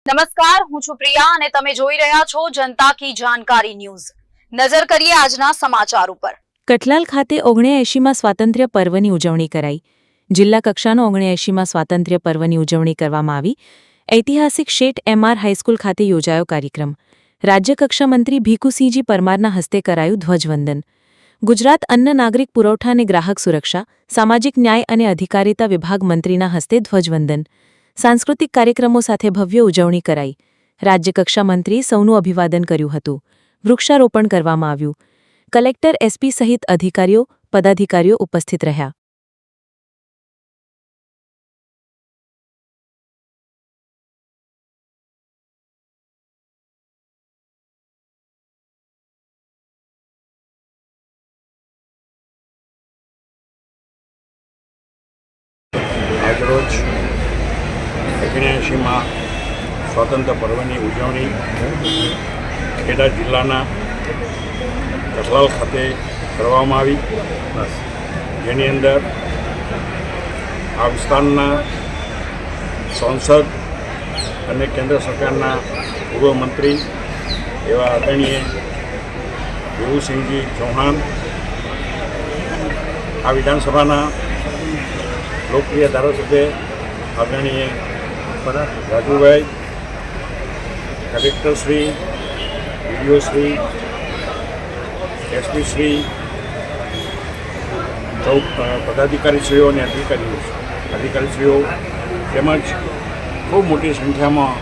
નમસ્કાર, હું છું પ્રિયા અને તમે જોઈ રહ્યા છો જનતા કી જાણકારી ન્યૂઝ। નજર કરીએ આજના સમાચાર ઉપર। કઠલાલ ખાતે 79માં સ્વાતંત્ર્ય પર્વની ઉજવણી કરાઈ। જિલ્લા કક્ષાનો 79માં સ્વાતંત્ર્ય પર્વની ઉજવણી કરવામાં આવી। ઐતિહાસિક શેઠ એમ.આર. હાઈસ્કૂલ ખાતે યોજાયો કાર્યક્રમ। રાજ્યકક્ષા મંત્રી ભીખુસિંહજી પરમારના હસ્તે કરાયું ધ્વજવંદન। ગુજરાત અન્ન નાગરિક પુરવઠા અને ગ્રાહક સુરક્ષા, સામાજિક ન્યાય અને અધિકારિતા વિભાગ મંત્રીના હસ્તે ધ્વજવંદન। સાંસ્કૃતિક કાર્યક્રમો સાથે ભવ્ય ઉજવણી કરાઈ। રાજ્યકક્ષા મંત્રીએ સૌનું અભિવાદન કર્યું હતું। વૃક્ષારોપણ કરવામાં આવ્યું। કલેક્ટર, એસપી સહિત અધિકારીઓ, પદાધિકારીઓ ઉપસ્થિત રહ્યા। આજરોજ 79માં સ્વાતંત્ર્ય પર્વની ઉજવણી ખેડા જિલ્લાના કઠલાલ ખાતે કરવામાં આવી, જેની અંદર આ વિસ્તારના સાંસદ અને કેન્દ્ર સરકારના પૂર્વ મંત્રી એવા આદરણીય ભીખુસિંહજી ચૌહાણ, આ વિધાનસભાના લોકપ્રિય ધારાસભ્ય આદરણીય રાજુભાઈ, કલેક્ટરશ્રી, ડીડીઓશ્રી, એસપીશ્રી, પદાધિકારીશ્રીઓ અને અધિકારીશ્રીઓ તેમજ ખૂબ મોટી સંખ્યામાં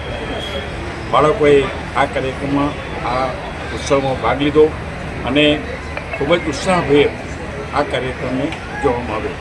બાળકોએ આ કાર્યક્રમમાં, આ ઉત્સવમાં ભાગ લીધો અને ખૂબ જ ઉત્સાહભેર આ કાર્યક્રમને ઉજવવામાં આવ્યો।